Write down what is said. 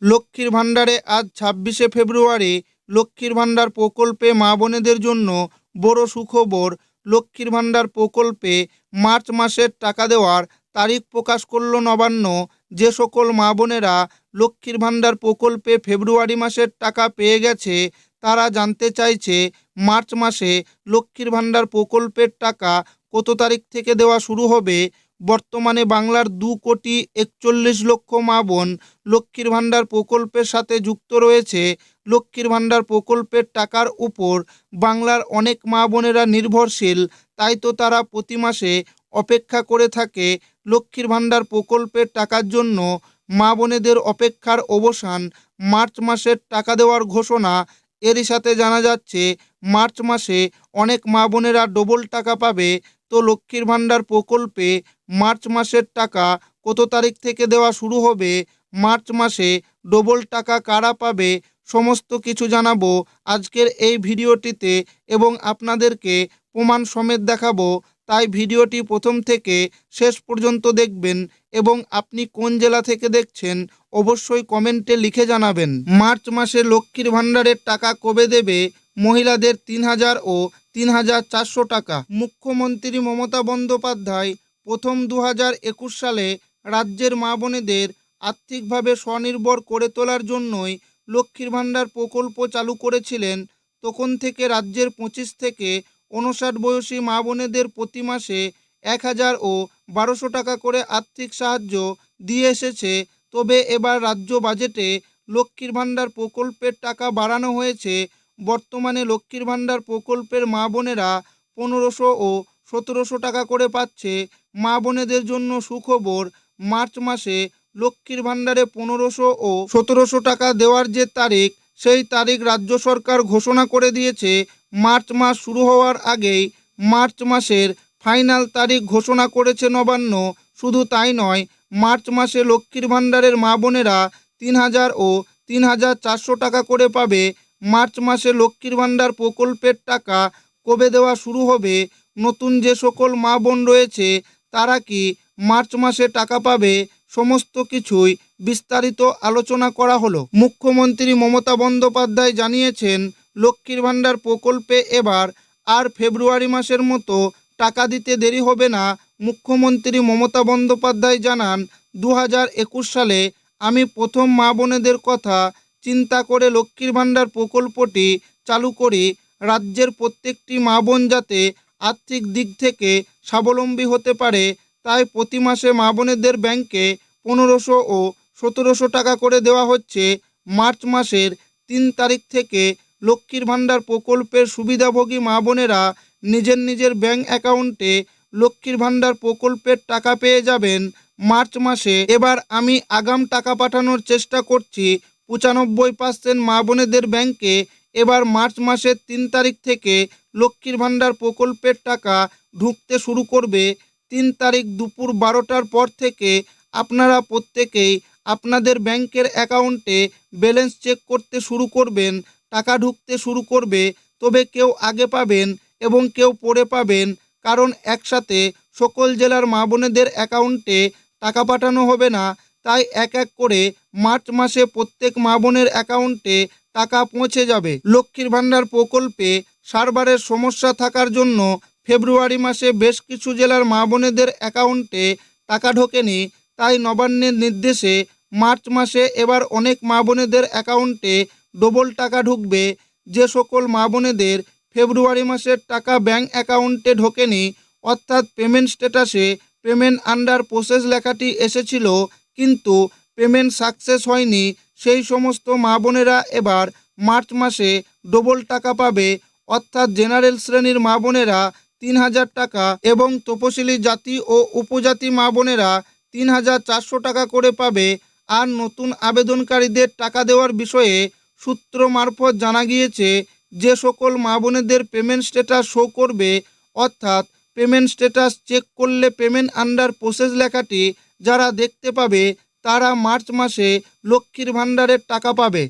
লক্ষ্মীর ভাণ্ডারে আজ ২৬শে ফেব্রুয়ারি লক্ষ্মীর ভাণ্ডার প্রকল্পে মা বোনেদের জন্য বড় সুখবর। লক্ষ্মীর ভাণ্ডার প্রকল্পে মার্চ মাসের টাকা দেওয়ার তারিখ প্রকাশ করল নবান্ন। যে সকল মা বোনেরা লক্ষ্মীর ভাণ্ডার প্রকল্পে ফেব্রুয়ারি মাসের টাকা পেয়ে গেছে তারা জানতে চাইছে মার্চ মাসে লক্ষ্মীর ভাণ্ডার প্রকল্পের টাকা কত তারিখ থেকে দেওয়া শুরু হবে। বর্তমানে বাংলার ২,৪১,০০,০০০ মা বোন লক্ষ্মীর ভাণ্ডার প্রকল্পের সাথে যুক্ত রয়েছে। লক্ষ্মীর ভাণ্ডার প্রকল্পের টাকার উপর বাংলার অনেক মা বোনেরা নির্ভরশীল, তাই তো তারা প্রতি মাসে অপেক্ষা করে থাকে লক্ষ্মীর ভাণ্ডার প্রকল্পের টাকার জন্য। মা বোনেদের অপেক্ষার অবসান, মার্চ মাসের টাকা দেওয়ার ঘোষণা। এরই সাথে জানা যাচ্ছে মার্চ মাসে অনেক মা বোনেরা ডবল টাকা পাবে। তো লক্ষ্মীর ভাণ্ডার প্রকল্পে মার্চ মাসের টাকা কত তারিখ থেকে দেওয়া শুরু হবে, মার্চ মাসে ডবল টাকা কারা পাবে, সমস্ত কিছু জানাবো আজকের এই ভিডিওটিতে এবং আপনাদেরকে প্রমাণ সমেত দেখাবো। তাই ভিডিওটি প্রথম থেকে শেষ পর্যন্ত দেখবেন এবং আপনি কোন জেলা থেকে দেখছেন অবশ্যই কমেন্টে লিখে জানাবেন। মার্চ মাসে লক্ষ্মীর ভাণ্ডারের টাকা কবে দেবে? মহিলাদের ৩,০০০ ও ৩,৪০০ টাকা। মুখ্যমন্ত্রী মমতা বন্দ্যোপাধ্যায় প্রথম ২০২১ সালে রাজ্যের মা বোনেদের আর্থিকভাবে স্বনির্ভর করে তোলার জন্যই লক্ষ্মীর ভাণ্ডার প্রকল্প চালু করেছিলেন। তখন থেকে রাজ্যের ২৫ থেকে ৫৯ বয়সী মা বোনেদের প্রতি মাসে ১,০০০ ও ১,২০০ টাকা করে আর্থিক সাহায্য দিয়ে এসেছে। তবে এবার রাজ্য বাজেটে লক্ষ্মীর ভাণ্ডার প্রকল্পের টাকা বাড়ানো হয়েছে। বর্তমানে লক্ষ্মীর ভাণ্ডার প্রকল্পের মা বোনেরা ১৫০০ ও ১৭০০ টাকা করে পাচ্ছে। মা বোনেদের জন্য সুখবর, মার্চ মাসে লক্ষ্মীর ভাণ্ডারে ১৫০০ ও ১৭০০ টাকা দেওয়ার যে তারিখ, সেই তারিখ রাজ্য সরকার ঘোষণা করে দিয়েছে। মার্চ মাস শুরু হওয়ার আগেই মার্চ মাসের ফাইনাল তারিখ ঘোষণা করেছে নবান্ন। শুধু তাই নয়, মার্চ মাসে লক্ষ্মীর ভাণ্ডারের মা বোনেরা ৩,০০০ ও ৩,৪০০ টাকা করে পাবে। মার্চ মাসে লক্ষ্মীর ভাণ্ডার প্রকল্পের টাকা কবে দেওয়া শুরু হবে? নতুন যে সকল মা বোন রয়েছে তারা কি মার্চ মাসে টাকা পাবে? সমস্ত কিছুই বিস্তারিত আলোচনা করা হলো। মুখ্যমন্ত্রী মমতা বন্দ্যোপাধ্যায় জানিয়েছেন লক্ষ্মীর ভাণ্ডার প্রকল্পে এবার আর ফেব্রুয়ারি মাসের মতো টাকা দিতে দেরি হবে না। মুখ্যমন্ত্রী মমতা বন্দ্যোপাধ্যায় জানান, ২০২১ সালে আমি প্রথম মা বোনেদের কথা চিন্তা করে লক্ষ্মীর ভাণ্ডার প্রকল্পটি চালু করি। রাজ্যের প্রত্যেকটি মা বোন যাতে আর্থিক দিক থেকে স্বাবলম্বী হতে পারে, তাই প্রতি মাসে মা বোনেদের ব্যাংকে ১৫০০ ও ১৭০০ টাকা করে দেওয়া হচ্ছে। মার্চ মাসের ৩ তারিখ থেকে লক্ষ্মীর ভাণ্ডার প্রকল্পের সুবিধাভোগী মা বোনেরা নিজের নিজের ব্যাংক অ্যাকাউন্টে লক্ষ্মীর ভাণ্ডার প্রকল্পের টাকা পেয়ে যাবেন। মার্চ মাসে এবার আমি আগাম টাকা পাঠানোর চেষ্টা করছি ৯৫% মা বোনেদের ব্যাংকে। এবার মার্চ মাসের ৩ তারিখ থেকে লক্ষ্মীর ভাণ্ডার প্রকল্পের টাকা ঢুকতে শুরু করবে। ৩ তারিখ দুপুর ১২টার পর থেকে আপনারা প্রত্যেকেই আপনাদের ব্যাংকের অ্যাকাউন্টে ব্যালেন্স চেক করতে শুরু করবেন, টাকা ঢুকতে শুরু করবে। তবে কেউ আগে পাবেন এবং কেউ পরে পাবেন, কারণ একসাথে সকল জেলার মা বোনেদের অ্যাকাউন্টে টাকা পাঠানো হবে না। তাই এক এক করে মার্চ মাসে প্রত্যেক মা বোনের অ্যাকাউন্টে টাকা পৌঁছে যাবে। লক্ষ্মীর ভাণ্ডার প্রকল্পে সার্ভারের সমস্যা থাকার জন্য ফেব্রুয়ারি মাসে বেশ কিছু জেলার মা বোনেদের অ্যাকাউন্টে টাকা ঢোকেনি। তাই নবান্নের নির্দেশে মার্চ মাসে এবার অনেক মা বোনেদের অ্যাকাউন্টে ডবল টাকা ঢুকবে। যে সকল মা বোনেদের ফেব্রুয়ারি মাসের টাকা ব্যাংক অ্যাকাউন্টে ঢোকেনি, অর্থাৎ পেমেন্ট স্ট্যাটাসে পেমেন্ট আন্ডার প্রসেস লেখাটি এসেছিল কিন্তু পেমেন্ট সাকসেস হয়নি, সেই সমস্ত মা বোনেরা এবার মার্চ মাসে ডবল টাকা পাবে। অর্থাৎ জেনারেল শ্রেণীর মা বোনেরা ৩,০০০ টাকা এবং তপশিলি জাতি ও উপজাতি মা বোনেরা ৩,৪০০ টাকা করে পাবে। আর নতুন আবেদনকারীদের টাকা দেওয়ার বিষয়ে সূত্র মারফত জানা গিয়েছে, যে সকল মা বোনেদের পেমেন্ট স্ট্যাটাস শো করবে, অর্থাৎ পেমেন্ট স্ট্যাটাস চেক করলে পেমেন্ট আন্ডার প্রসেস লেখাটি যারা দেখতে পাবে তারা মার্চ মাসে লক্ষ্মীর ভাণ্ডারের টাকা পাবে।